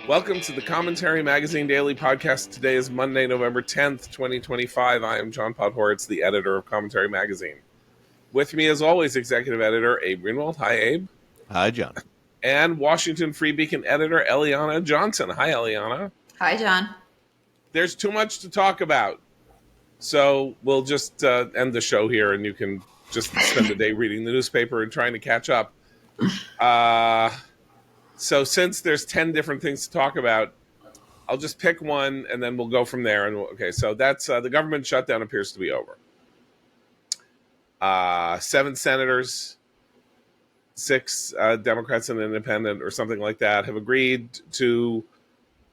Welcome to the Commentary Magazine Daily Podcast. Today is Monday, November 10th, 2025. I am John Podhoretz, the editor of Commentary Magazine. With me, as always, executive editor Abe Greenwald. Hi, Abe. Hi, John. And Washington Free Beacon editor Eliana Johnson. Hi, Eliana. Hi, John. There's too much to talk about, so we'll just end the show here, and you can just spend the day reading the newspaper and trying to catch up. So since there's 10 different things to talk about, I'll just pick one, and then we'll go from there. And okay, so that's the government shutdown appears to be over. 7 senators, 6 Democrats and independent or something like that have agreed to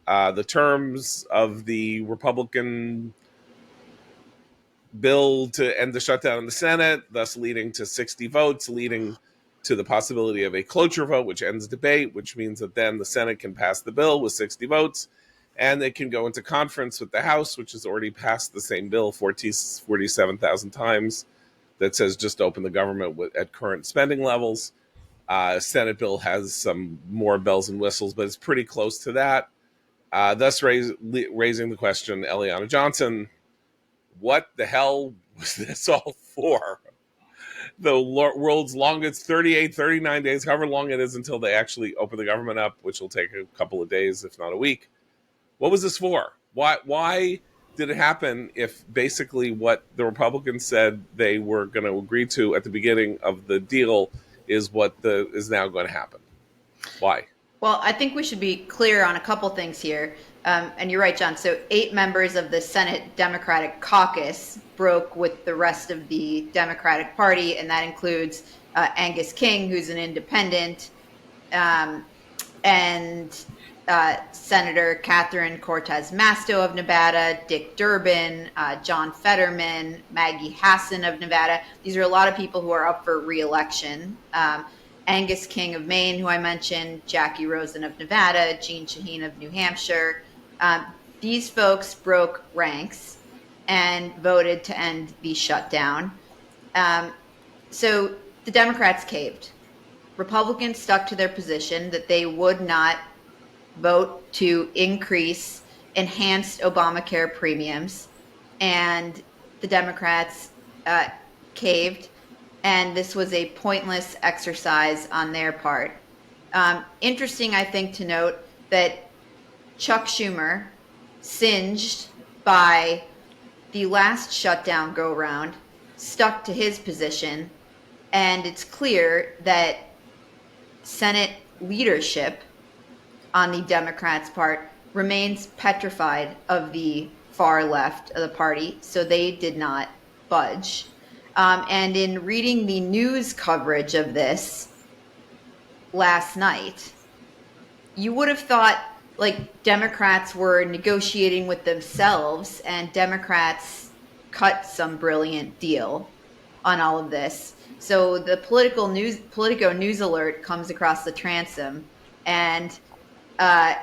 the terms of the Republican bill to end the shutdown in the Senate, thus leading to 60 votes, leading to the possibility of a cloture vote, which ends debate, which means that then the Senate can pass the bill with 60 votes, and they can go into conference with the House, which has already passed the same bill 47,000 times that says just open the government at current spending levels. Senate bill has some more bells and whistles, but it's pretty close to that. Thus raising the question, Eliana Johnson, what the hell was this all for? The world's longest 38, 39 days, however long it is until they actually open the government up, which will take a couple of days, if not a week. What was this for? Why did it happen if basically what the Republicans said they were going to agree to at the beginning of the deal is what is now going to happen? Why? Well, I think we should be clear on a couple things here. And you're right, John. So 8 members of the Senate Democratic Caucus broke with the rest of the Democratic Party, and that includes Angus King, who's an independent, and Senator Catherine Cortez Masto of Nevada, Dick Durbin, John Fetterman, Maggie Hassan of Nevada. These are a lot of people who are up for re-election. Angus King of Maine, who I mentioned, Jackie Rosen of Nevada, Jeanne Shaheen of New Hampshire. These folks broke ranks and voted to end the shutdown. So the Democrats caved. Republicans stuck to their position that they would not vote to increase enhanced Obamacare premiums, and the Democrats caved, and this was a pointless exercise on their part. Interesting, I think, to note that Chuck Schumer, singed by the last shutdown go-round, stuck to his position, and it's clear that Senate leadership on the Democrats' part remains petrified of the far left of the party, so they did not budge. And in reading the news coverage of this last night, you would have thought like Democrats were negotiating with themselves and Democrats cut some brilliant deal on all of this. So the Politico News Alert comes across the transom, and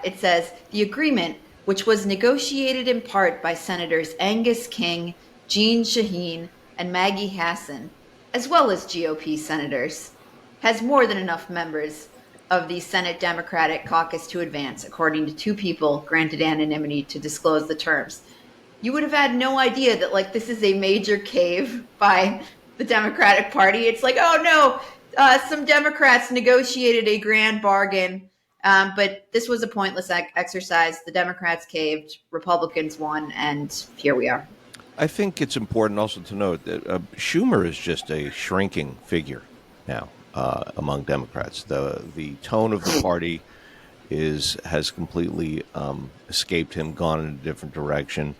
it says, the agreement, which was negotiated in part by Senators Angus King, Jeanne Shaheen, and Maggie Hassan, as well as GOP senators, has more than enough members of the Senate Democratic Caucus to advance, according to 2 people granted anonymity to disclose the terms. You would have had no idea that like this is a major cave by the Democratic Party. It's like, oh no, some Democrats negotiated a grand bargain, but this was a pointless exercise. The Democrats caved, Republicans won, and here we are. I think it's important also to note that Schumer is just a shrinking figure now among Democrats. The tone of the party has completely escaped him, gone in a different direction.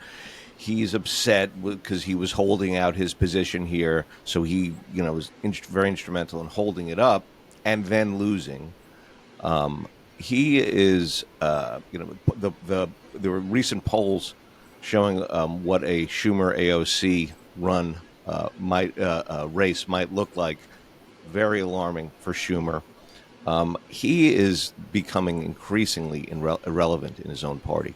He's upset because he was holding out his position here, so he was very instrumental in holding it up and then losing. He is the recent polls showing what a Schumer AOC run race might look like. Very alarming for Schumer. He is becoming increasingly irrelevant in his own party.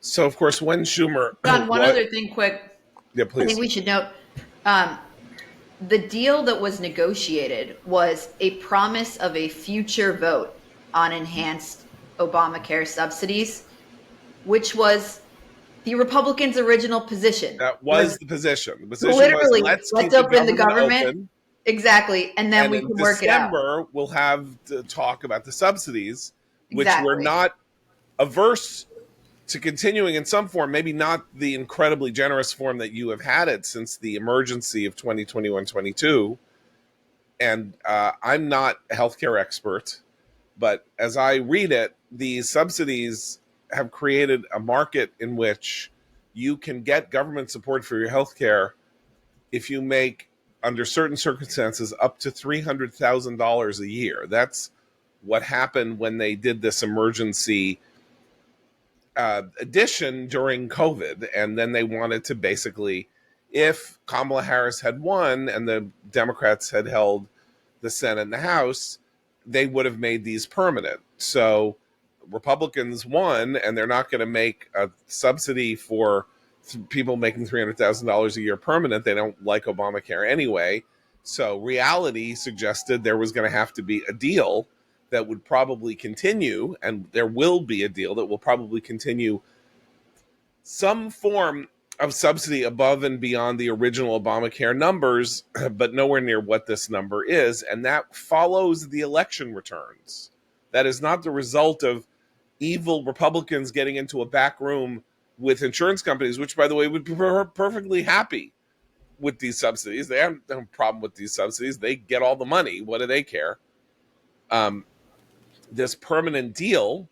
So, of course, when Schumer... John, one other thing quick. Yeah, please. I think we should note the deal that was negotiated was a promise of a future vote on enhanced Obamacare subsidies, which was the Republicans' original position. That was the position. The position was, literally, let's keep let's the open the government government. open. Exactly. And then And we in can work it out. December, we'll have to talk about the subsidies, which we're Exactly. not averse to continuing in some form, maybe not the incredibly generous form that you have had it since the emergency of 2021-22. And I'm not a healthcare expert, but as I read it, these subsidies have created a market in which you can get government support for your healthcare if you make, under certain circumstances, up to $300,000 a year. That's what happened when they did this emergency addition during COVID. And then they wanted to basically, if Kamala Harris had won and the Democrats had held the Senate and the House, they would have made these permanent. So Republicans won, and they're not going to make a subsidy for people making $300,000 a year permanent. They don't like Obamacare anyway. So reality suggested there was going to have to be a deal that would probably continue, and there will be a deal that will probably continue some form of subsidy above and beyond the original Obamacare numbers, but nowhere near what this number is. And that follows the election returns. That is not the result of evil Republicans getting into a back room with insurance companies, which, by the way, would be perfectly happy with these subsidies. They have no problem with these subsidies. They get all the money. What do they care? This permanent deal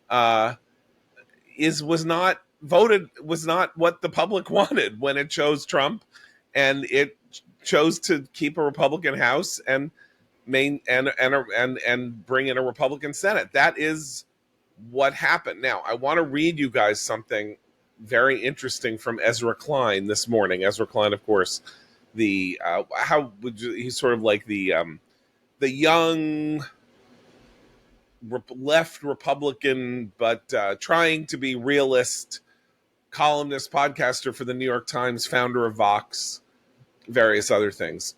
was not what the public wanted when it chose Trump, and it chose to keep a Republican House and bring in a Republican Senate. That is what happened. Now, I want to read you guys something very interesting from Ezra Klein this morning. Ezra Klein, of course, he's sort of like the young left Republican, but trying to be realist columnist, podcaster for the New York Times, founder of Vox, various other things.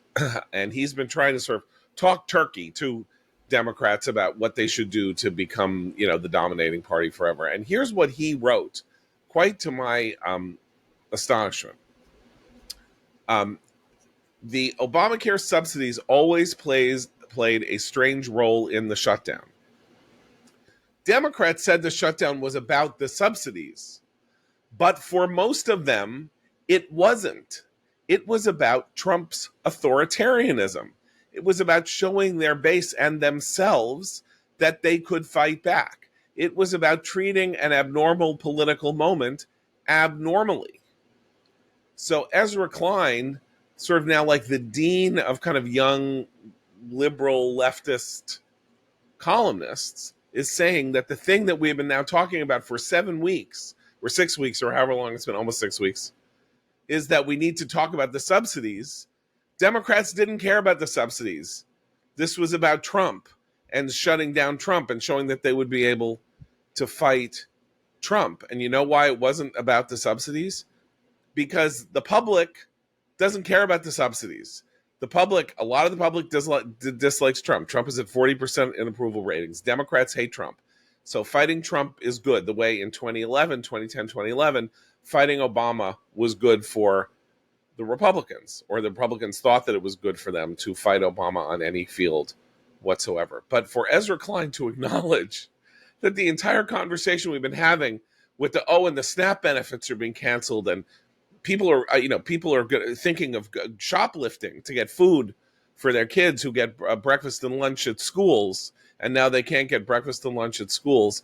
And he's been trying to sort of talk turkey to Democrats about what they should do to become, the dominating party forever. And here's what he wrote, quite to my astonishment. The Obamacare subsidies always played a strange role in the shutdown. Democrats said the shutdown was about the subsidies, but for most of them, it wasn't. It was about Trump's authoritarianism. It was about showing their base and themselves that they could fight back. It was about treating an abnormal political moment abnormally. So Ezra Klein, sort of now like the dean of kind of young liberal leftist columnists, is saying that the thing that we've been now talking about for 7 weeks or 6 weeks or however long it's been, almost 6 weeks, is that we need to talk about the subsidies. Democrats didn't care about the subsidies. This was about Trump and shutting down Trump and showing that they would be able to fight Trump. And you know why it wasn't about the subsidies? Because the public doesn't care about the subsidies. A lot of the public dislikes Trump. Trump is at 40% in approval ratings. Democrats hate Trump. So fighting Trump is good. The way in 2010, 2011, fighting Obama was good for the Republicans, or the Republicans thought that it was good for them to fight Obama on any field whatsoever. But for Ezra Klein to acknowledge that the entire conversation we've been having with and the SNAP benefits are being canceled, and people are thinking of shoplifting to get food for their kids who get breakfast and lunch at schools, and now they can't get breakfast and lunch at schools,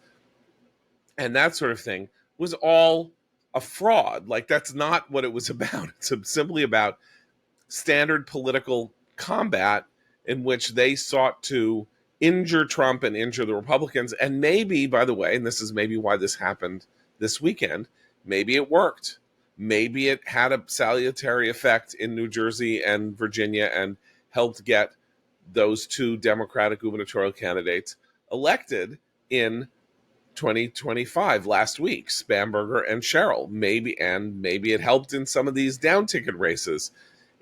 and that sort of thing, was all a fraud. Like, that's not what it was about. It's simply about standard political combat in which they sought to injure Trump and injure the Republicans. And maybe, by the way, and this is maybe why this happened this weekend, maybe it worked. Maybe it had a salutary effect in New Jersey and Virginia and helped get those two Democratic gubernatorial candidates elected in 2025 last week, Spamberger and Sherrill. Maybe it helped in some of these down ticket races,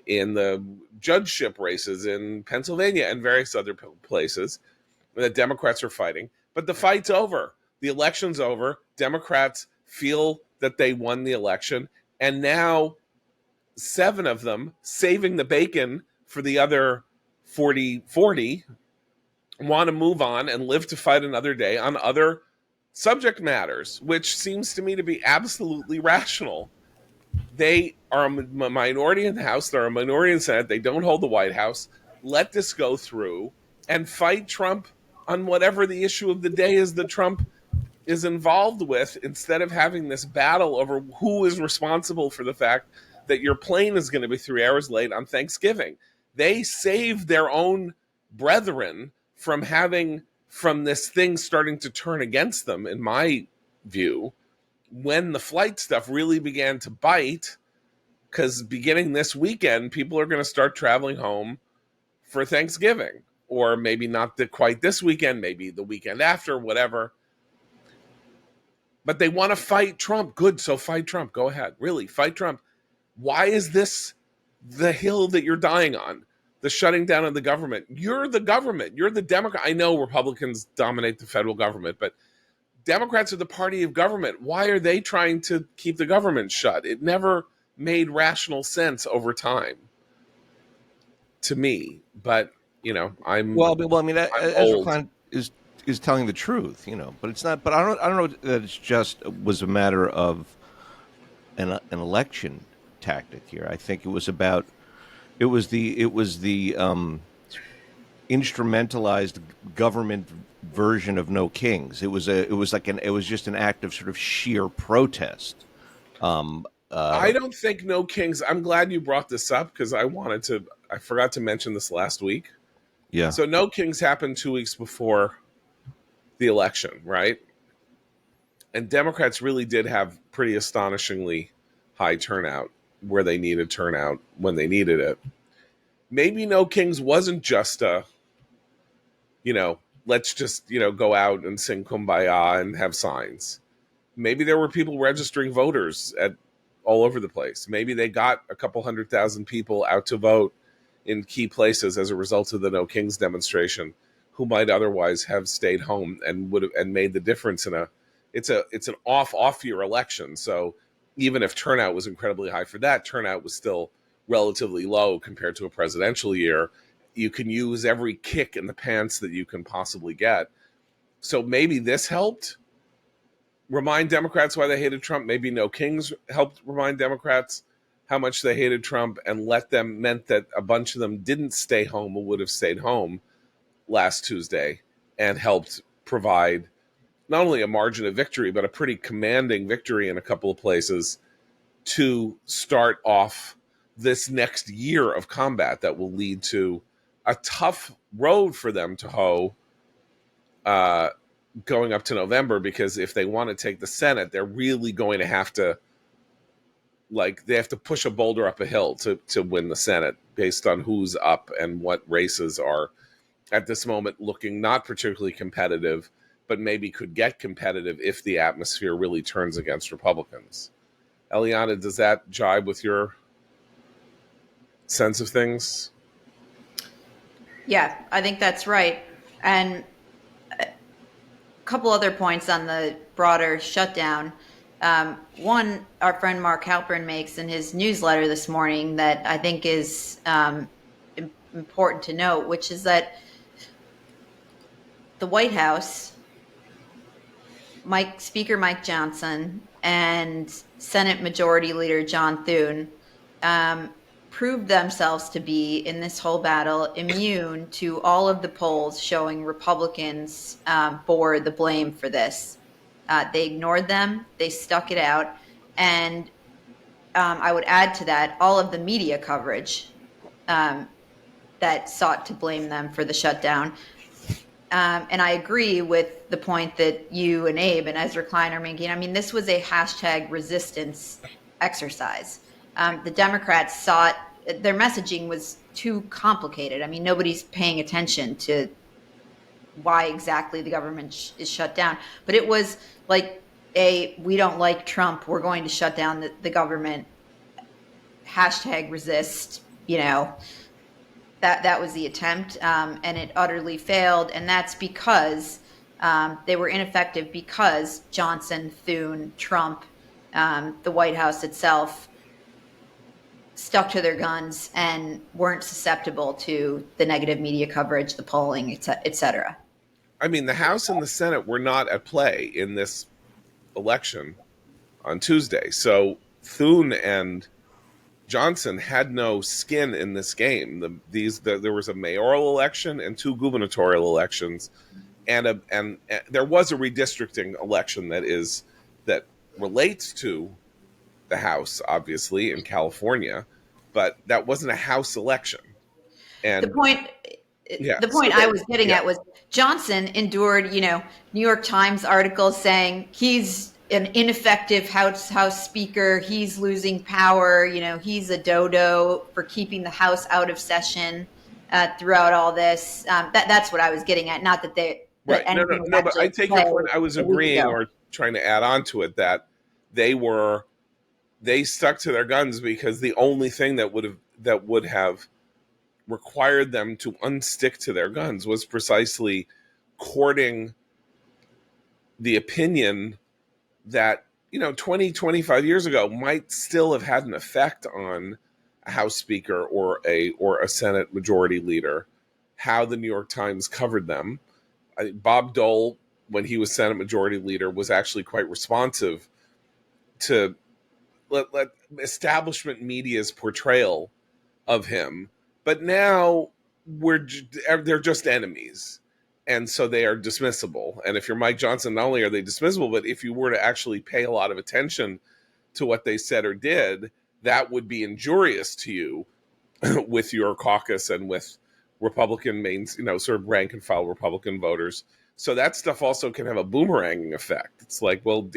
in the judgeship races in Pennsylvania and various other places that Democrats are fighting. But the fight's over. The election's over. Democrats feel that they won the election. And now 7 of them, saving the bacon for the other 40, want to move on and live to fight another day on other subject matters, which seems to me to be absolutely rational. They are a minority in the House. They're a minority in the Senate. They don't hold the White House. Let this go through and fight Trump on whatever the issue of the day is that Trump is involved with, instead of having this battle over who is responsible for the fact that your plane is going to be 3 hours late on Thanksgiving. They saved their own brethren from this thing starting to turn against them, in my view, when the flight stuff really began to bite, because beginning this weekend, people are going to start traveling home for Thanksgiving, or maybe not quite this weekend, maybe the weekend after, whatever. But they want to fight Trump. Good, so fight Trump. Go ahead. Really, fight Trump. Why is this the hill that you're dying on? The shutting down of the government. You're the government. You're the Democrat. I know Republicans dominate the federal government, but Democrats are the party of government. Why are they trying to keep the government shut? It never made rational sense over time to me. But, I'm Ezra old. Klein is telling the truth, but it's not. But I don't know that it's just was a matter of an election tactic here. I think it was the instrumentalized government version of No Kings. It was just an act of sort of sheer protest. I don't think No Kings. I'm glad you brought this up, because I forgot to mention this last week. Yeah. So No Kings happened 2 weeks before the election, right? And Democrats really did have pretty astonishingly high turnout where they needed turnout when they needed it. Maybe No Kings wasn't just let's just, go out and sing Kumbaya and have signs. Maybe there were people registering voters all over the place. Maybe they got a couple 100,000 people out to vote in key places as a result of the No Kings demonstration, who might otherwise have stayed home and made the difference it's an off year election. So even if turnout was incredibly high for that, turnout was still relatively low compared to a presidential year. You can use every kick in the pants that you can possibly get. So maybe this helped remind Democrats why they hated Trump. Maybe No Kings helped remind Democrats how much they hated Trump, and meant that a bunch of them didn't stay home or would have stayed home last Tuesday, and helped provide not only a margin of victory, but a pretty commanding victory in a couple of places to start off this next year of combat that will lead to a tough road for them to hoe going up to November, because if they want to take the Senate, they're really going to have to push a boulder up a hill to win the Senate, based on who's up and what races are at this moment looking not particularly competitive, but maybe could get competitive if the atmosphere really turns against Republicans. Eliana, does that jibe with your sense of things? Yeah, I think that's right. And a couple other points on the broader shutdown. One, our friend Mark Halperin makes in his newsletter this morning that I think is important to note, which is that the White House, Speaker Mike Johnson and Senate Majority Leader John Thune proved themselves to be, in this whole battle, immune to all of the polls showing Republicans bore the blame for this. They ignored them. They stuck it out. And I would add to that all of the media coverage that sought to blame them for the shutdown. And I agree with the point that you and Abe and Ezra Klein are making. I mean, this was a hashtag resistance exercise. The Democrats their messaging was too complicated. I mean, nobody's paying attention to why exactly the government is shut down. But it was like we don't like Trump, we're going to shut down the government, hashtag resist, that was the attempt, and it utterly failed. And that's because They were ineffective because Johnson, Thune, Trump, the White House itself stuck to their guns and weren't susceptible to the negative media coverage, the polling, et cetera. I mean, the House and the Senate were not at play in this election on Tuesday. So Thune and Johnson had no skin in this game. There was a mayoral election and 2 gubernatorial elections, and there was a redistricting election that relates to the House, obviously in California, but that wasn't a House election. And the point yeah, the point so I was getting at was Johnson endured, New York Times articles saying he's an ineffective House Speaker. He's losing power. He's a dodo for keeping the House out of session throughout all this. That's what I was getting at. Not that they right. that anything No, but I take your point. I was agreeing ago. or trying to add on to it that they stuck to their guns because the only thing that would have required them to unstick to their guns was precisely courting the opinion that 20, 25 years ago might still have had an effect on a House Speaker or a Senate Majority Leader, how the New York Times covered them. Bob Dole, when he was Senate Majority Leader, was actually quite responsive to let establishment media's portrayal of him. But now they're just enemies, and so they are dismissible. And if you're Mike Johnson, not only are they dismissible, but if you were to actually pay a lot of attention to what they said or did, that would be injurious to you with your caucus and with Republican sort of rank and file Republican voters. So that stuff also can have a boomeranging effect. It's like, well,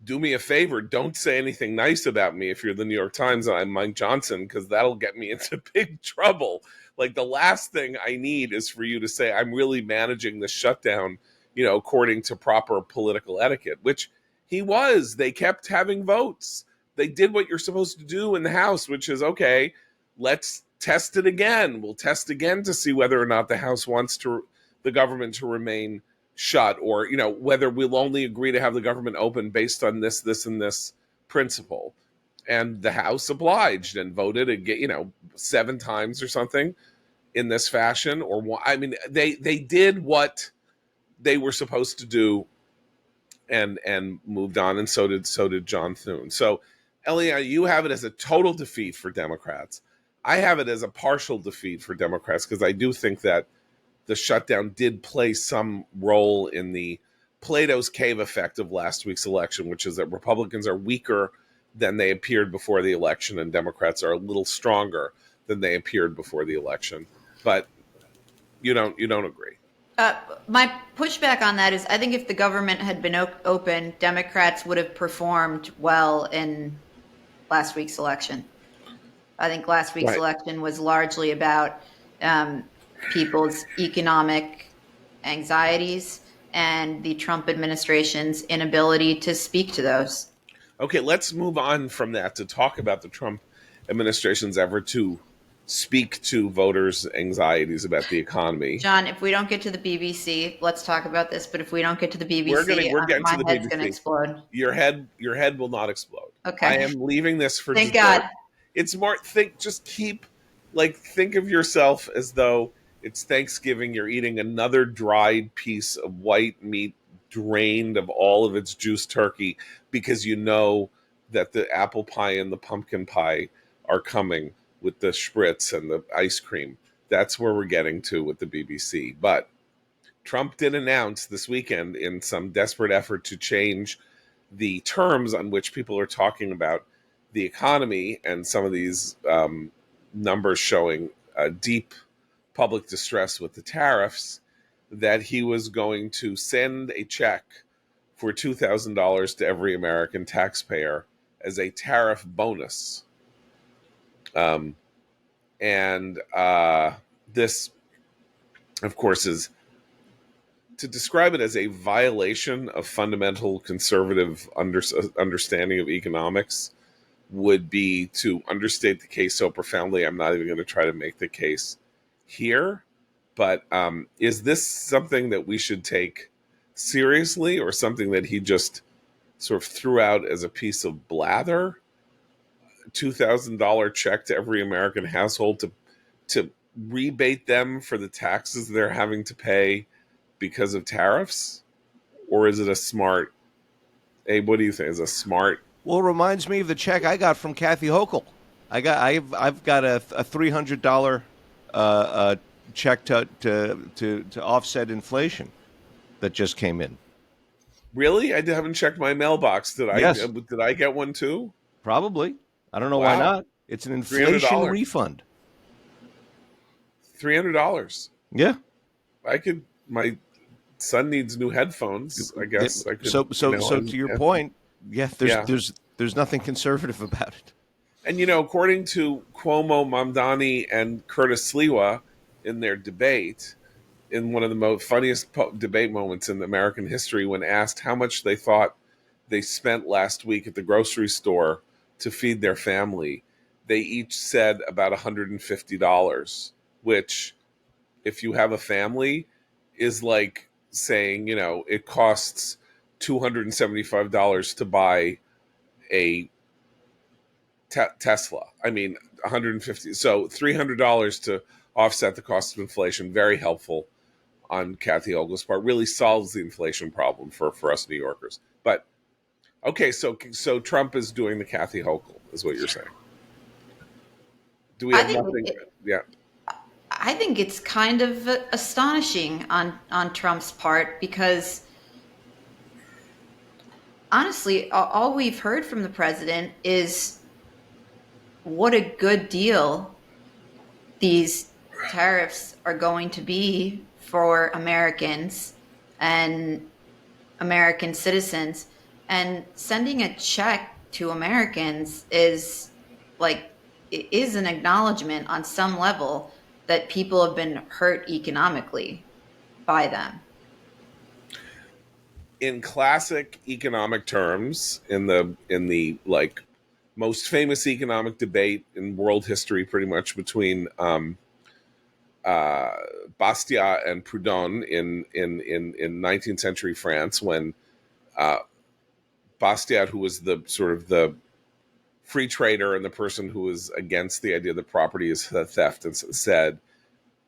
do me a favor, don't say anything nice about me if you're the New York Times and I'm Mike Johnson, because that'll get me into big trouble. Like, the last thing I need is for you to say I'm really managing the shutdown, according to proper political etiquette, which he was. They kept having votes. They did what you're supposed to do in the House, which is, okay, let's test it again. We'll test again to see whether or not the House wants the government to remain shut, or whether we'll only agree to have the government open based on this and this principle. And the House obliged and voted again, 7 times or something in this fashion. They did what they were supposed to do and moved on, and so did John Thune. So, Eliana, you have it as a total defeat for Democrats. I have it as a partial defeat for Democrats, because I do think that the shutdown did play some role in the Plato's cave effect of last week's election, which is that Republicans are weaker than they appeared before the election, and Democrats are a little stronger than they appeared before the election. But you don't agree. My pushback on that is, I think if the government had been open, Democrats would have performed well in last week's election. I think last week's election was largely about people's economic anxieties and the Trump administration's inability to speak to those. Okay, let's move on from that to talk about the Trump administration's effort to speak to voters' anxieties about the economy. John, if we don't get to the BBC, let's talk about this. But if we don't get to the BBC, we're getting my to the head's BBC. going to explode. Your head will not explode. Okay. I am leaving this for Thank Detroit. God. It's more think of yourself as though it's Thanksgiving. You're eating another dried piece of white meat, drained of all of its juice turkey, because you know that the apple pie and the pumpkin pie are coming with the spritz and the ice cream. That's where we're getting to with the BBC. But Trump did announce this weekend, in some desperate effort to change the terms on which people are talking about the economy, and some of these numbers showing deep public distress with the tariffs, that he was going to send a check for $2,000 to every American taxpayer as a tariff bonus. This, of course, is to describe it as a violation of fundamental conservative understanding of economics would be to understate the case so profoundly. I'm not even going to try to make the case here. But is this something that we should take seriously, or something that he just sort of threw out as a piece of blather? $2,000 check to every American household to rebate them for the taxes they're having to pay because of tariffs? Or is it a smart? Hey, what do you think? Is a smart? Well, it reminds me of the check I got from Kathy Hochul. I've got a $300 check to offset inflation that just came in. Really? I haven't checked my mailbox. Yes, Did I get one too? probably. I don't know why Wow, not. It's an inflation $300. refund. $300. Yeah. I could. My son needs new headphones. I guess I could. So to your point, yeah, Yeah. there's nothing conservative about it. And according to Cuomo, Mamdani, and Curtis Sliwa in their debate, in one of the most funniest debate moments in American history, when asked how much they thought they spent last week at the grocery store to feed their family, they each said about $150, which, if you have a family, is like saying, it costs $275 to buy a Tesla. I mean, 150. So $300 to offset the cost of inflation. Very helpful on Kathy Hochul's part. Really solves the inflation problem for us New Yorkers. But okay, so Trump is doing the Kathy Hochul, is what you're saying. Do we I have think nothing? Yeah. I think it's kind of astonishing on Trump's part, because honestly, all we've heard from the president is what a good deal these tariffs are going to be for Americans and American citizens. And sending a check to Americans is an acknowledgement on some level that people have been hurt economically by them. In classic economic terms, in the most famous economic debate in world history, pretty much, between Bastiat and Proudhon in 19th century France, when Bastiat, who was the sort of the free trader and the person who was against the idea that property is theft, and said,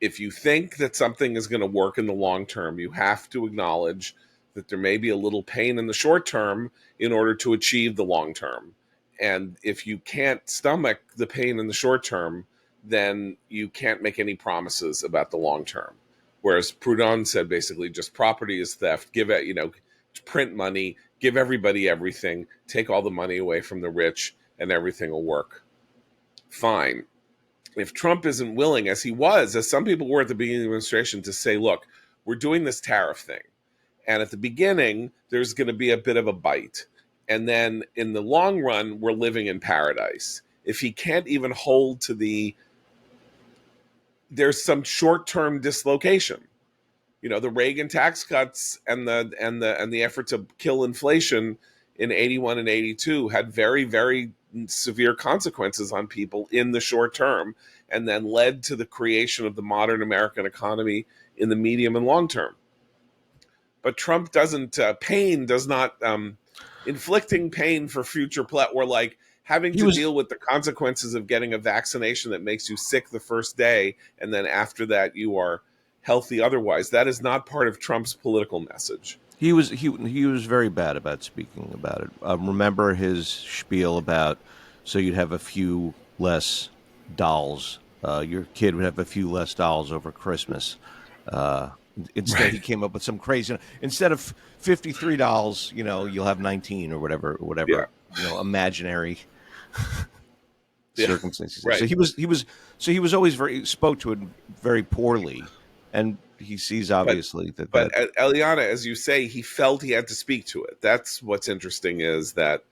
if you think that something is going to work in the long term, you have to acknowledge that there may be a little pain in the short term in order to achieve the long term. And if you can't stomach the pain in the short term, then you can't make any promises about the long term. Whereas Proudhon said basically just property is theft, give it, print money, give everybody everything, take all the money away from the rich, and everything will work fine. If Trump isn't willing, as some people were at the beginning of the administration, to say, look, we're doing this tariff thing, and at the beginning, there's going to be a bit of a bite. And then in the long run, we're living in paradise. If he can't even hold to there's some short-term dislocation. The Reagan tax cuts and the effort to kill inflation in 81 and 82 had very, very severe consequences on people in the short term, and then led to the creation of the modern American economy in the medium and long term. But Trump doesn't, inflicting pain for future or like having to deal with the consequences of getting a vaccination that makes you sick the first day, and then after that you are healthy otherwise. That is not part of Trump's political message. He was very bad about speaking about it. Remember his spiel about, so you'd have a few less dolls. Your kid would have a few less dolls over Christmas. Instead, right. He came up with some crazy. Instead of 53 dolls, you'll have 19 or whatever. Yeah. Imaginary circumstances. Right. So he was always spoke to it very poorly, and he sees obviously but Eliana, as you say, he felt he had to speak to it. That's what's interesting, is that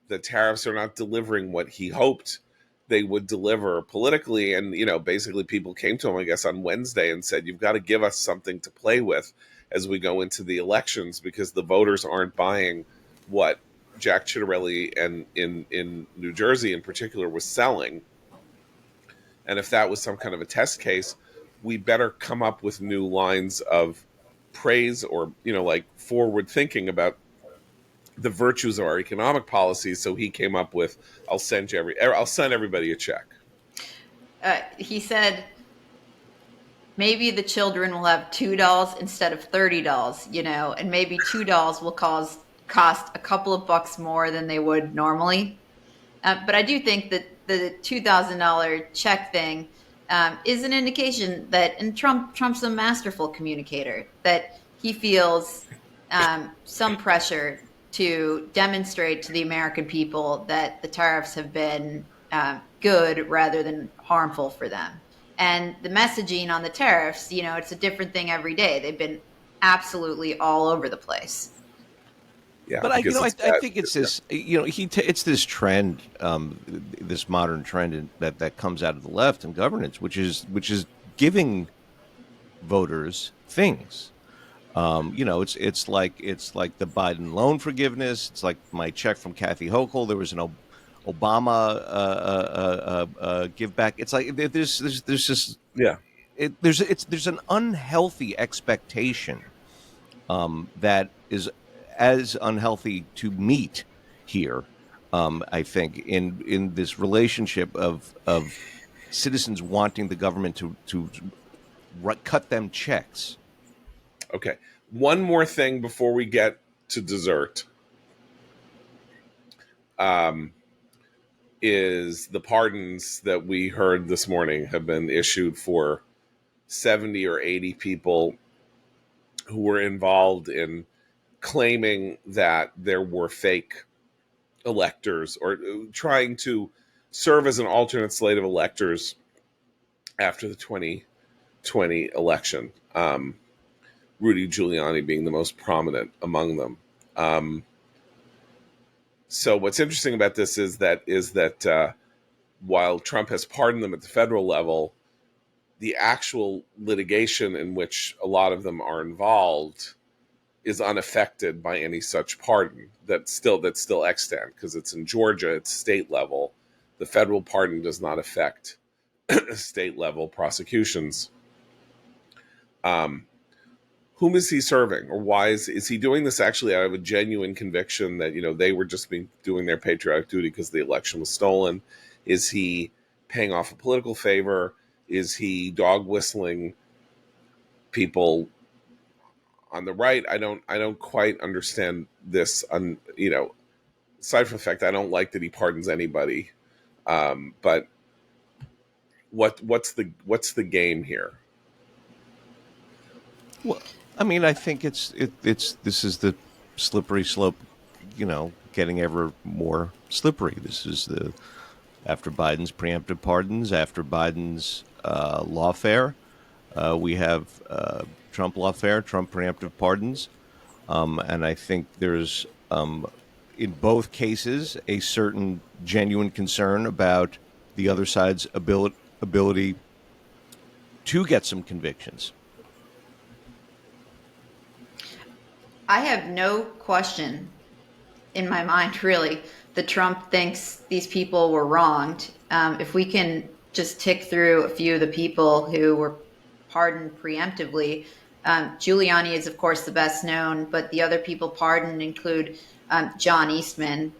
the tariffs are not delivering what he hoped they would deliver politically. And, basically people came to him, I guess, on Wednesday and said, you've got to give us something to play with as we go into the elections, because the voters aren't buying what Jack Ciattarelli and in New Jersey in particular was selling. And if that was some kind of a test case we better come up with new lines of praise or, like forward thinking about the virtues of our economic policies. So he came up with, I'll send everybody a check. He said maybe the children will have $2 instead of $30, and maybe $2 will cost a couple of bucks more than they would normally. But I do think that the $2,000 check thing is an indication that, and Trump's a masterful communicator, that he feels some pressure to demonstrate to the American people that the tariffs have been good rather than harmful for them. And the messaging on the tariffs, it's a different thing every day. They've been absolutely all over the place. Yeah, But because I think it's this, it's this trend, this modern trend that comes out of the left in governance, which is giving voters things. It's like the Biden loan forgiveness. It's like my check from Kathy Hochul. There was an Obama give back. It's like there's just yeah. there's an unhealthy expectation that is as unhealthy to meet here. I think in this relationship of citizens wanting the government to cut them checks. Okay. One more thing before we get to dessert. Is the pardons that we heard this morning have been issued for 70 or 80 people who were involved in claiming that there were fake electors or trying to serve as an alternate slate of electors after the 2020 election. Rudy Giuliani being the most prominent among them. So what's interesting about this is that while Trump has pardoned them at the federal level, the actual litigation in which a lot of them are involved is unaffected by any such pardon. That's still extant because it's in Georgia, it's state level. The federal pardon does not affect state level prosecutions. Whom is he serving, or why is he doing this actually out of a genuine conviction that they were just doing their patriotic duty because the election was stolen? Is he paying off a political favor? Is he dog whistling people on the right? I don't quite understand this. Aside from the fact I don't like that he pardons anybody, but what's the game here? Well, I mean, I think this is the slippery slope, getting ever more slippery. This is after Biden's preemptive pardons, after Biden's lawfare, we have Trump lawfare, Trump preemptive pardons, and I think there's in both cases a certain genuine concern about the other side's ability to get some convictions. I have no question in my mind, really, that Trump thinks these people were wronged. If we can just tick through a few of the people who were pardoned preemptively, Giuliani is, of course, the best known, but the other people pardoned include John Eastman,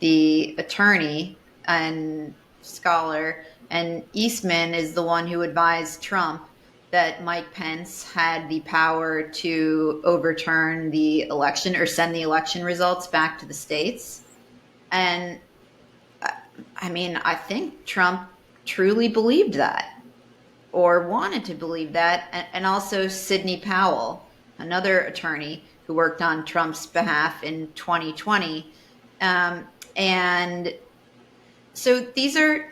the attorney and scholar, and Eastman is the one who advised Trump that Mike Pence had the power to overturn the election or send the election results back to the states. And I mean, I think Trump truly believed that or wanted to believe that. And also Sidney Powell, another attorney who worked on Trump's behalf in 2020. And so these are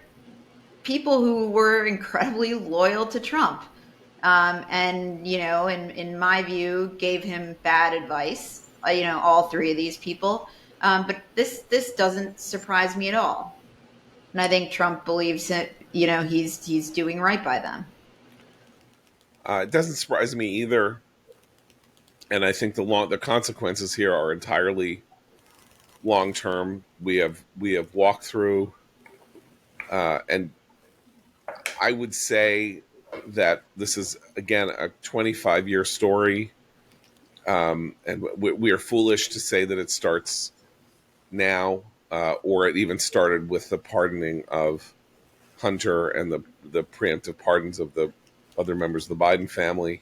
people who were incredibly loyal to Trump. And, in my view, gave him bad advice, all three of these people. But this doesn't surprise me at all. And I think Trump believes that, he's doing right by them. It doesn't surprise me either. And I think the consequences here are entirely long term. We have walked through, and I would say that this is, again, a 25-year story. And we are foolish to say that it starts now, or it even started with the pardoning of Hunter and the preemptive pardons of the other members of the Biden family.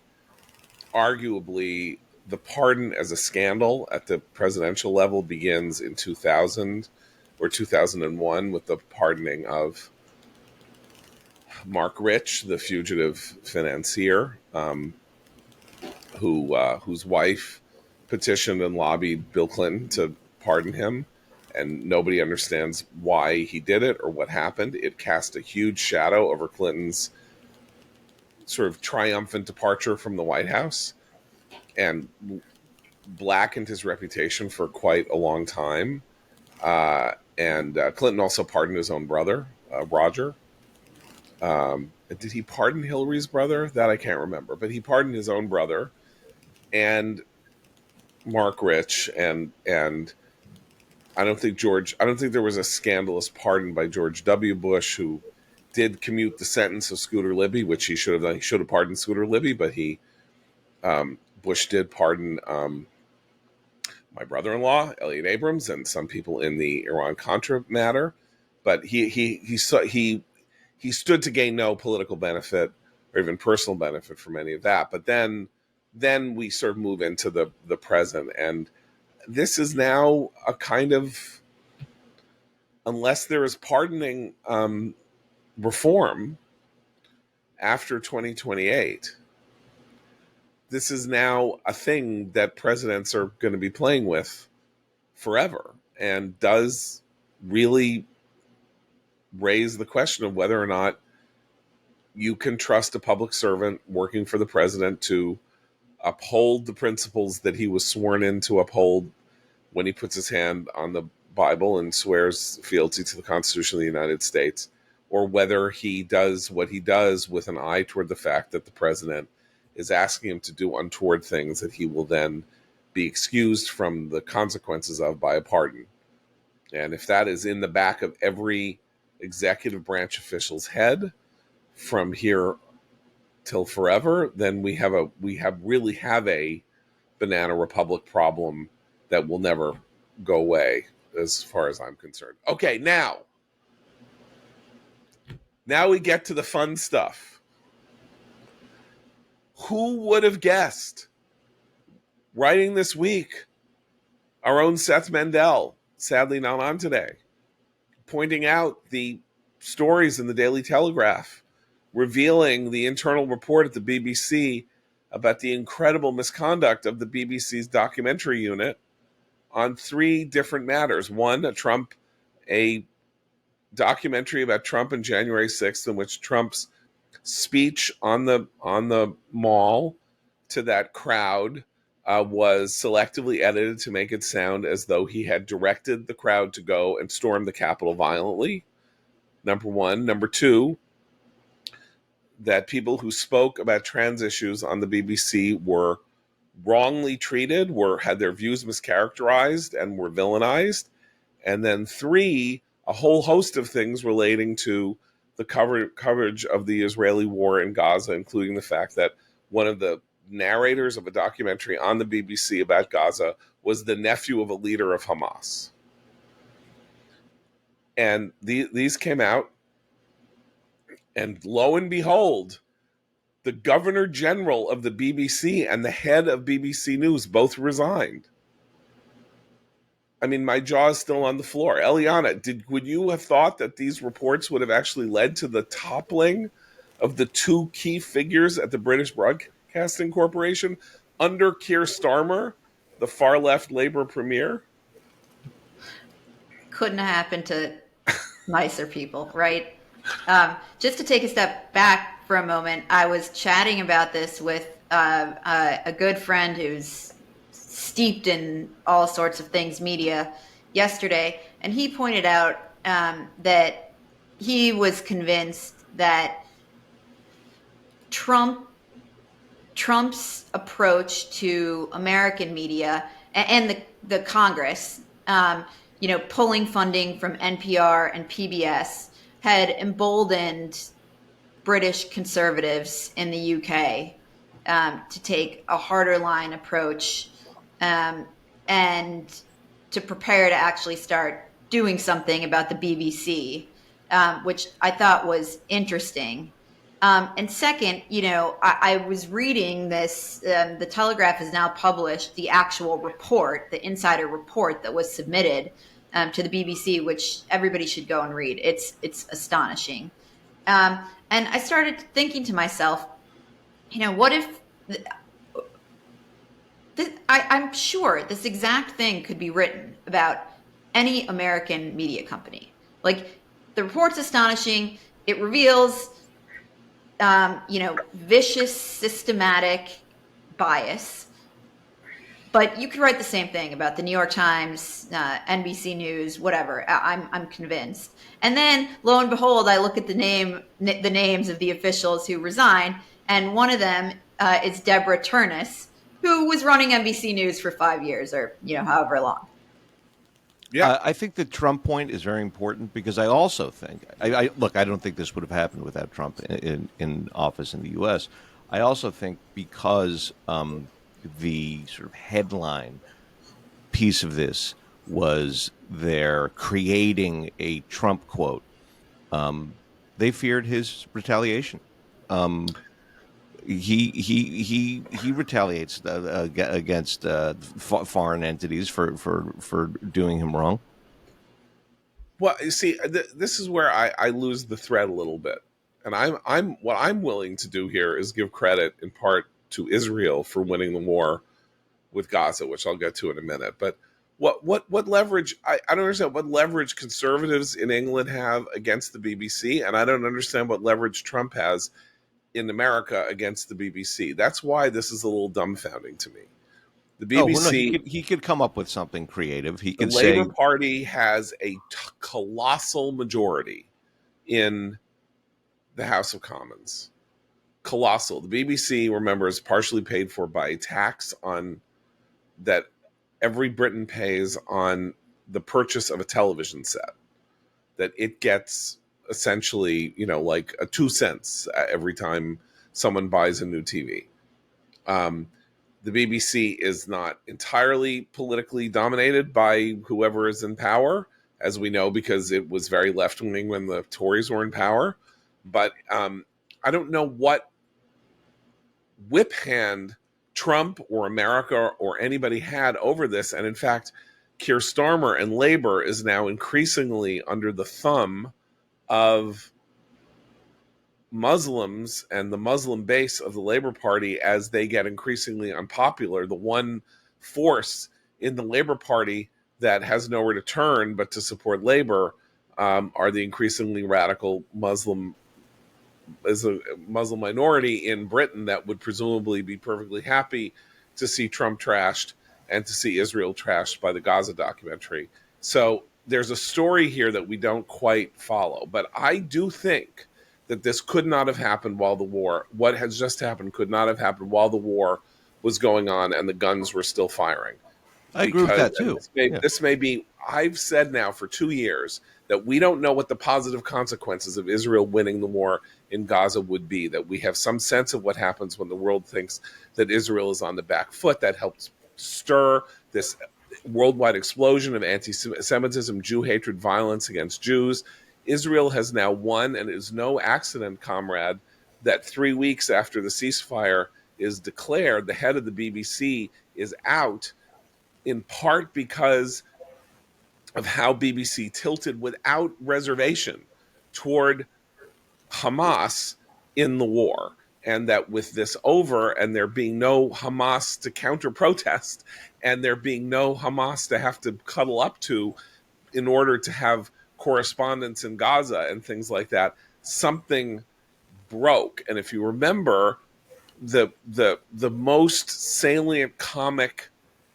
Arguably, the pardon as a scandal at the presidential level begins in 2000 or 2001 with the pardoning of Mark Rich, the fugitive financier, whose wife petitioned and lobbied Bill Clinton to pardon him, and nobody understands why he did it or what happened. It cast a huge shadow over Clinton's sort of triumphant departure from the White House and blackened his reputation for quite a long time. And Clinton also pardoned his own brother, Roger. Did he pardon Hillary's brother? That I can't remember, but he pardoned his own brother and Mark Rich, and I don't think there was a scandalous pardon by George W. Bush, who did commute the sentence of Scooter Libby, which he should have done. He should have pardoned Scooter Libby, but Bush did pardon my brother-in-law, Elliot Abrams, and some people in the Iran-Contra matter. But he stood to gain no political benefit or even personal benefit from any of that. But then we sort of move into the present, and this is now a kind of, unless there is pardoning reform after 2028, this is now a thing that presidents are going to be playing with forever, and does really raise the question of whether or not you can trust a public servant working for the president to uphold the principles that he was sworn in to uphold when he puts his hand on the Bible and swears fealty to the Constitution of the United States, or whether he does what he does with an eye toward the fact that the president is asking him to do untoward things that he will then be excused from the consequences of by a pardon. And if that is in the back of every executive branch official's head from here till forever, then we really have a banana republic problem that will never go away, as far as I'm concerned. Okay, now we get to the fun stuff. Who would have guessed, writing this week, our own Seth Mendel, sadly not on today, pointing out the stories in the Daily Telegraph revealing the internal report at the BBC about the incredible misconduct of the BBC's documentary unit on 3 different matters. One, a documentary about Trump on January 6th, in which Trump's speech on the mall to that crowd was selectively edited to make it sound as though he had directed the crowd to go and storm the Capitol violently. Number one. Number two, that people who spoke about trans issues on the BBC were wrongly treated, had their views mischaracterized, and were villainized. And then 3, a whole host of things relating to the coverage of the Israeli war in Gaza, including the fact that one of the narrators of a documentary on the BBC about Gaza was the nephew of a leader of Hamas. And these came out, and lo and behold, the Governor General of the BBC and the head of BBC News both resigned. I mean, my jaw is still on the floor. Eliana, would you have thought that these reports would have actually led to the toppling of the 2 key figures at the British Broadcasting Corporation under Keir Starmer, the far-left Labour premier? Couldn't have happened to nicer people, right? Just to take a step back for a moment, I was chatting about this with a good friend who's steeped in all sorts of things media yesterday, and he pointed out that he was convinced that Trump's approach to American media and the Congress, pulling funding from NPR and PBS, had emboldened British conservatives in the UK to take a harder line approach and to prepare to actually start doing something about the BBC, which I thought was interesting. And second, I was reading this. The Telegraph has now published the actual report, the insider report that was submitted to the BBC, which everybody should go and read. It's astonishing. And I started thinking to myself, what if I'm sure this exact thing could be written about any American media company. Like, the report's astonishing. It reveals, vicious, systematic bias. But you could write the same thing about the New York Times, NBC News, whatever. I'm convinced. And then, lo and behold, I look at the names of the officials who resigned, and one of them is Deborah Turnus, who was running NBC News for 5 years, or however long. Yeah, I think the Trump point is very important, because I also think, look, I don't think this would have happened without Trump in office in the U.S. I also think because the sort of headline piece of this was they're creating a Trump quote, they feared his retaliation. He retaliates against foreign entities for doing him wrong. Well, you see, this is where I lose the thread a little bit, and what I'm willing to do here is give credit in part to Israel for winning the war with Gaza, which I'll get to in a minute. But what leverage I don't understand what leverage conservatives in England have against the BBC, and I don't understand what leverage Trump has in America against the BBC. That's why this is a little dumbfounding to me. The BBC, he could come up with something creative. He could the Labour Party has a colossal majority in the House of Commons. Colossal. The BBC, remember, is partially paid for by a tax on that every Briton pays on the purchase of a television set. That it gets essentially, like a 2 cents every time someone buys a new TV. The BBC is not entirely politically dominated by whoever is in power, as we know, because it was very left-wing when the Tories were in power. But I don't know what whip hand Trump or America or anybody had over this. And in fact, Keir Starmer and Labour is now increasingly under the thumb of Muslims and the Muslim base of the Labour Party as they get increasingly unpopular. The one force in the Labour Party that has nowhere to turn but to support Labour are the increasingly radical Muslim minority in Britain that would presumably be perfectly happy to see Trump trashed and to see Israel trashed by the Gaza documentary. So there's a story here that we don't quite follow. But I do think that this could not have happened while the war, what has just happened could not have happened while the war was going on and the guns were still firing. I agree with that too. This may be, I've said now for 2 years that we don't know what the positive consequences of Israel winning the war in Gaza would be, that we have some sense of what happens when the world thinks that Israel is on the back foot. That helps stir this worldwide explosion of anti-Semitism, Jew hatred, violence against Jews. Israel has now won, and it is no accident, comrade, that 3 weeks after the ceasefire is declared, the head of the BBC is out, in part because of how BBC tilted without reservation toward Hamas in the war. And that with this over, and there being no Hamas to counter-protest, and there being no Hamas to have to cuddle up to in order to have correspondence in Gaza and things like that, something broke. And if you remember, the most salient comic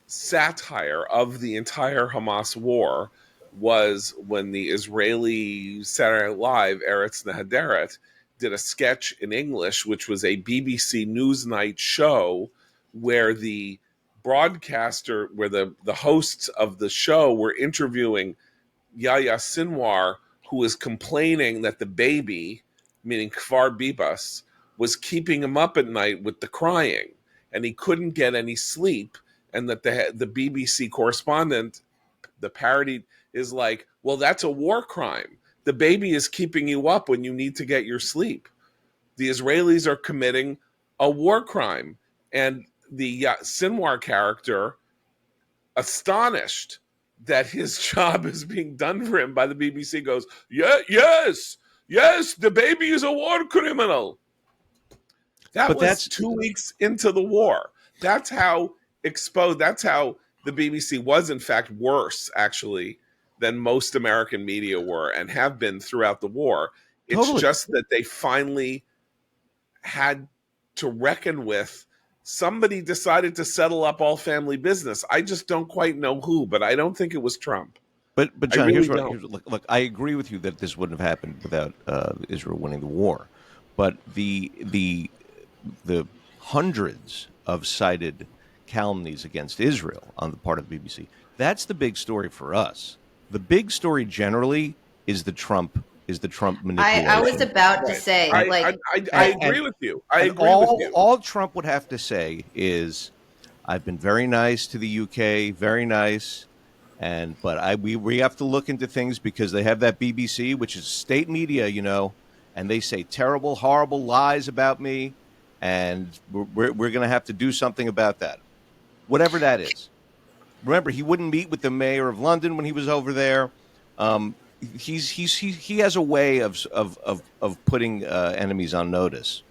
satire of the entire Hamas war was when the Israeli Saturday Night Live, Eretz Nahaderet, did a sketch in English, which was a BBC Newsnight show where the broadcaster, where the hosts of the show were interviewing Yahya Sinwar, who was complaining that the baby meaning Kfar Bibas, was keeping him up at night with the crying, and he couldn't get any sleep. And that the BBC correspondent, the parody is like, well, that's a war crime. The baby is keeping you up when you need to get your sleep. The Israelis are committing a war crime. And the Sinwar character, astonished that his job is being done for him by the BBC, goes, yeah, yes, the baby is a war criminal. That But was that's 2 weeks into the war. That's how exposed, that's how the BBC was, in fact, worse, actually, than most American media were and have been throughout the war. It's totally. just that they finally had to reckon with somebody decided to settle up all family business. I just don't quite know who, but I don't think it was Trump. But I John, really don't. look. I agree with you that this wouldn't have happened without Israel winning the war. But the hundreds of cited calumnies against Israel on the part of the BBC. That's the big story for us. The big story generally is the Trump manipulation. I was about to Right. say, I agree with you. I And agree with you. all Trump would have to say is, "I've been very nice to the UK, very nice, but we have to look into things because they have that BBC, which is state media, and they say terrible, horrible lies about me, and we're going to have to do something about that, whatever that is." Remember, he wouldn't meet with the mayor of London when he was over there. He has a way of putting enemies on notice.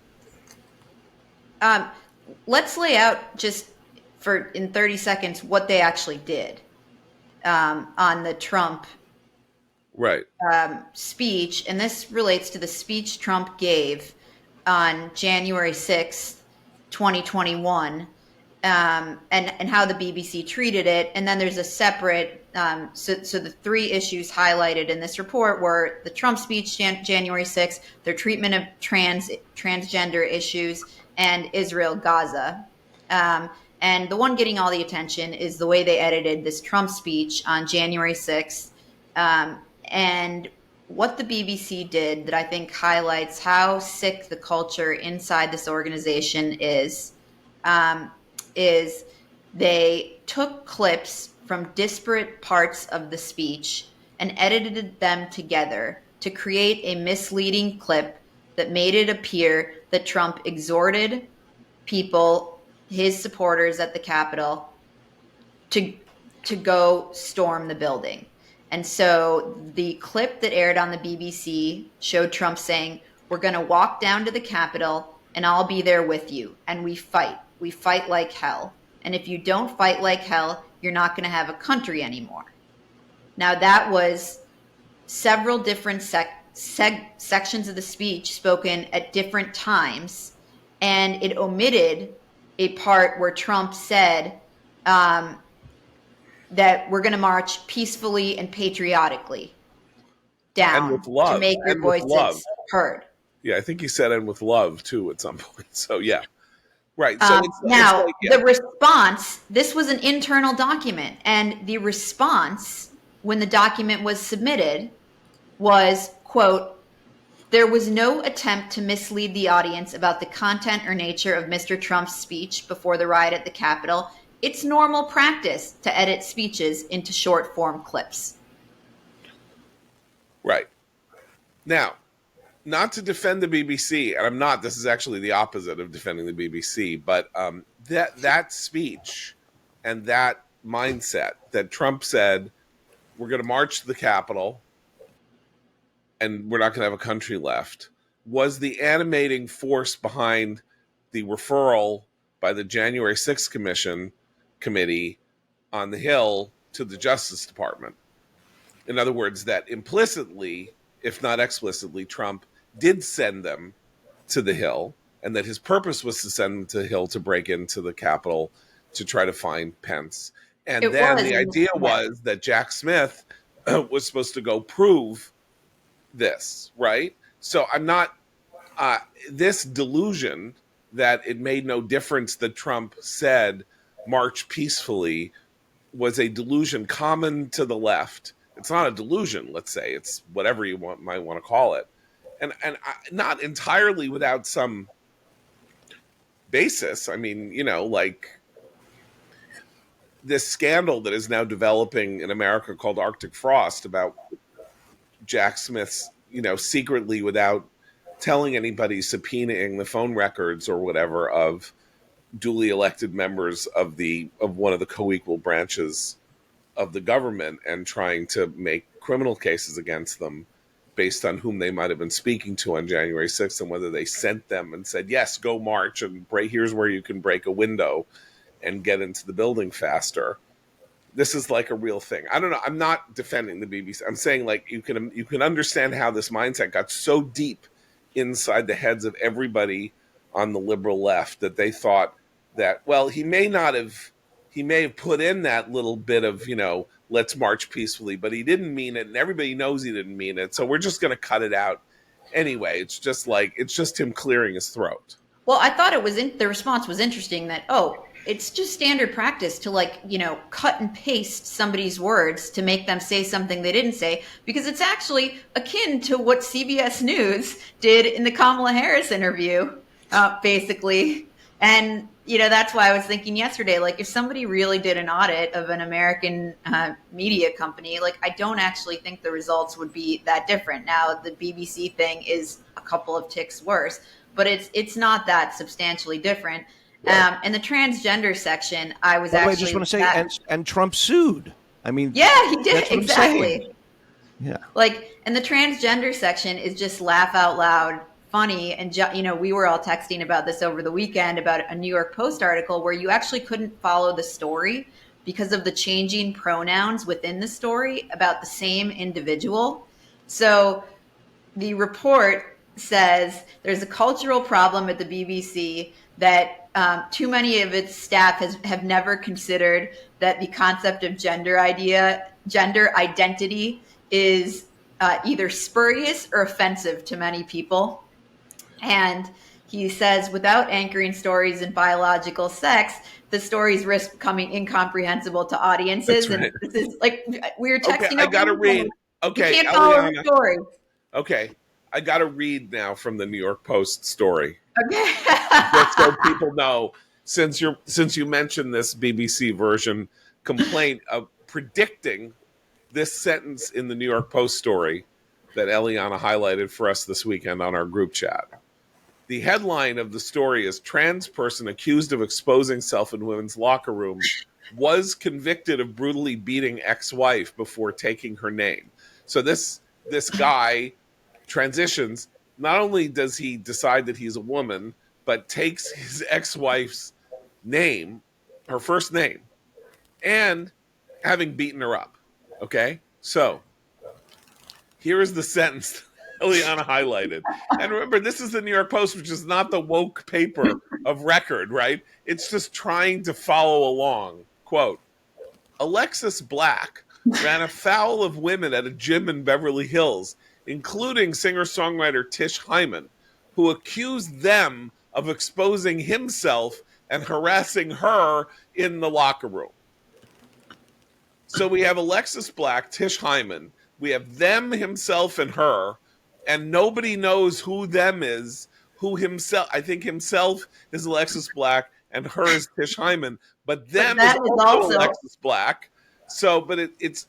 let's lay out just in 30 seconds what they actually did on the Trump Right. speech. And this relates to the speech Trump gave on January 6th, 2021, and how the BBC treated it. And then there's a separate, so the three issues highlighted in this report were the Trump speech January 6th, their treatment of transgender issues, and Israel Gaza. And the one getting all the attention is the way they edited this Trump speech on January 6th. And what the BBC did that I think highlights how sick the culture inside this organization is they took clips from disparate parts of the speech and edited them together to create a misleading clip that made it appear that Trump exhorted people, his supporters at the Capitol, to go storm the building. And so the clip that aired on the BBC showed Trump saying, "We're going to walk down to the Capitol and I'll be there with you. And we fight. We fight like hell. And if you don't fight like hell, you're not going to have a country anymore." Now that was several different sections of the speech spoken at different times. And it omitted a part where Trump said, that we're going to march peacefully and patriotically down And with love. to make your And with voices love. heard. Yeah, I think he said "and with love" too at some point. So yeah, right. So Now, like, yeah. the response, this was an internal document, and the response when the document was submitted was, quote, "There was no attempt to mislead the audience about the content or nature of Mr. Trump's speech before the riot at the Capitol. It's normal practice to edit speeches into short form clips." Right. Now, not to defend the BBC, and I'm not. This is actually the opposite of defending the BBC. But that speech and that mindset that Trump said, "We're going to march to the Capitol, and we're not going to have a country left," was the animating force behind the referral by the January 6th committee on the Hill to the Justice Department. In other words, that implicitly, if not explicitly, Trump did send them to the Hill, and that his purpose was to send them to the Hill to break into the Capitol to try to find Pence. And the idea was that Jack Smith was supposed to go prove this, right? So I'm not this delusion that it made no difference that Trump said march peacefully was a delusion common to the left. It's not a delusion, let's say. It's whatever you might want to call it. not entirely without some basis. I mean, like this scandal that is now developing in America called Arctic Frost about Jack Smith's, secretly without telling anybody, subpoenaing the phone records or whatever of duly elected members of one of the co-equal branches of the government and trying to make criminal cases against them based on whom they might have been speaking to on January 6th and whether they sent them and said, yes, go march and here's where you can break a window and get into the building faster. This is like a real thing. I don't know. I'm not defending the BBC. I'm saying like you can understand how this mindset got so deep inside the heads of everybody on the liberal left that they thought that, well, he may have put in that little bit of, let's march peacefully, but he didn't mean it. And everybody knows he didn't mean it. So we're just going to cut it out anyway. It's just him clearing his throat. Well, I thought the response was interesting that, it's just standard practice to cut and paste somebody's words to make them say something they didn't say, because it's actually akin to what CBS News did in the Kamala Harris interview, basically. And, that's why I was thinking yesterday, like if somebody really did an audit of an American media company, like I don't actually think the results would be that different. Now, the BBC thing is a couple of ticks worse, but it's not that substantially different. Right. In the transgender section, I just want to say, and Trump sued. I mean, yeah, he did, exactly. Yeah, like, and the transgender section is just laugh out loud funny. And we were all texting about this over the weekend about a New York Post article where you actually couldn't follow the story because of the changing pronouns within the story about the same individual. So the report says there's a cultural problem at the BBC that too many of its staff have never considered that the concept of gender identity is either spurious or offensive to many people. And he says, without anchoring stories in biological sex, the stories risk becoming incomprehensible to audiences. Right. And this is like we were texting. Okay, I got to read. Okay, you can't follow the story. Okay, I got to read now from the New York Post story. Okay. Just so people know, since you mentioned this BBC version complaint of predicting this sentence in the New York Post story that Eliana highlighted for us this weekend on our group chat. The headline of the story is "Trans person accused of exposing self in women's locker room was convicted of brutally beating ex-wife before taking her name." So this guy transitions. Not only does he decide that he's a woman, but takes his ex-wife's name, her first name, and having beaten her up. Okay? So, here is the sentence Eliana highlighted. And remember, this is the New York Post, which is not the woke paper of record, right? It's just trying to follow along. Quote, Alexis Black ran afoul of women at a gym in Beverly Hills, including singer-songwriter Tish Hyman, who accused them of exposing himself and harassing her in the locker room. So we have Alexis Black, Tish Hyman, we have them, himself, and her, and nobody knows who them is, who himself, I think himself is Alexis Black, and her is Tish Hyman, but them is also Alexis Black. So, but it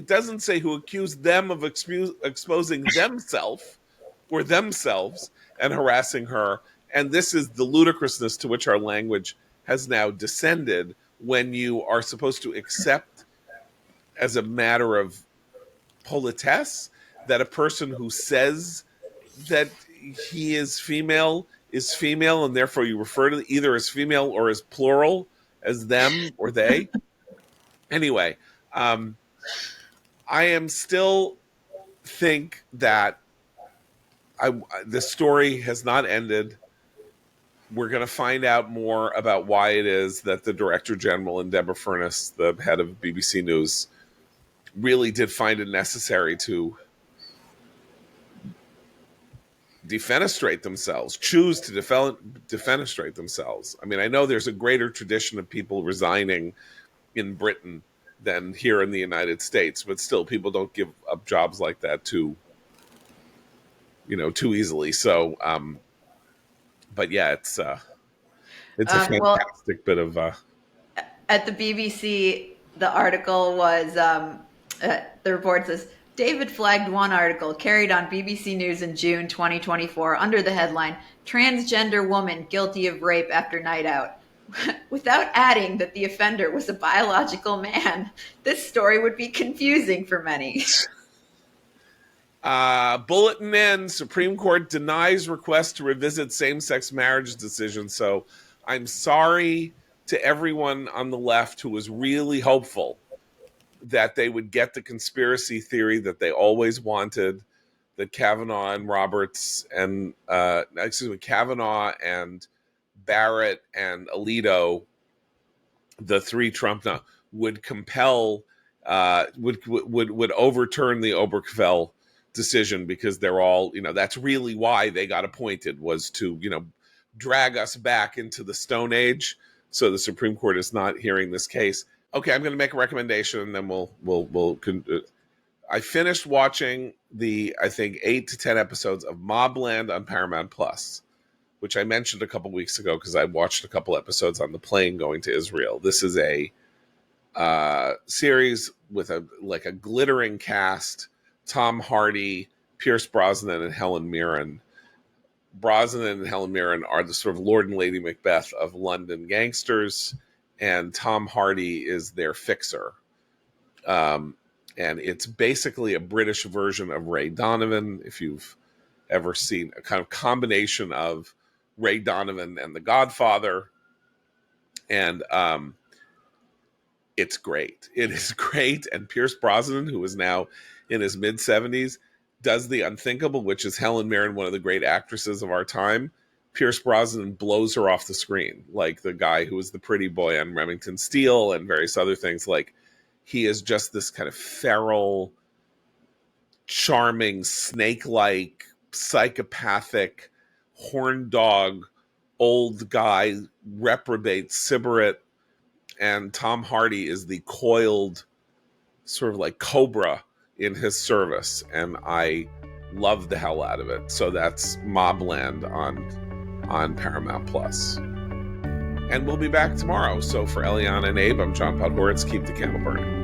doesn't say who accused them of exposing themselves and harassing her. And this is the ludicrousness to which our language has now descended when you are supposed to accept as a matter of politesse that a person who says that he is female, and therefore you refer to either as female or as plural, as them or they. Anyway, I am still think that the story has not ended. We're going to find out more about why it is that the Director General and Deborah Furness, the head of BBC News, really did find it necessary to defenestrate themselves, choose to defenestrate themselves. I mean, I know there's a greater tradition of people resigning in Britain than here in the United States, but still people don't give up jobs like that to, too easily. So, but yeah, it's a Well, fantastic bit of at the BBC, the article was the report says David flagged one article carried on BBC News in June 2024 under the headline "Transgender Woman Guilty of Rape After Night Out." Without adding that the offender was a biological man, this story would be confusing for many. bulletin in Supreme Court denies request to revisit same-sex marriage decision. So I'm sorry to everyone on the left who was really hopeful that they would get the conspiracy theory that they always wanted, that Kavanaugh and Roberts and Kavanaugh and Barrett and Alito, the three Trump would compel would overturn the Obergefell decision, because they're all, that's really why they got appointed, was to drag us back into the Stone Age. So the Supreme Court is not hearing this case. Okay, I'm going to make a recommendation, and then I finished watching I think 8 to 10 episodes of Mobland on Paramount Plus, which I mentioned a couple weeks ago because I watched a couple episodes on the plane going to Israel. This is a series with a glittering cast: Tom Hardy, Pierce Brosnan, and Helen Mirren. Brosnan and Helen Mirren are the sort of Lord and Lady Macbeth of London gangsters, and Tom Hardy is their fixer. And it's basically a British version of Ray Donovan, if you've ever seen a kind of combination of Ray Donovan and The Godfather. And it's great. It is great. And Pierce Brosnan, who is now in his mid-70s, does the unthinkable, which is Helen Mirren, one of the great actresses of our time. Pierce Brosnan blows her off the screen, like the guy who was the pretty boy on Remington Steele and various other things. Like, he is just this kind of feral, charming, snake-like, psychopathic, horn dog, old guy, reprobate, sybarite. And Tom Hardy is the coiled, sort of like cobra in his service, and I love the hell out of it. So that's Mobland on Paramount Plus. And we'll be back tomorrow. So for Eliana and Abe, I'm John Podhoretz. Keep the candle burning.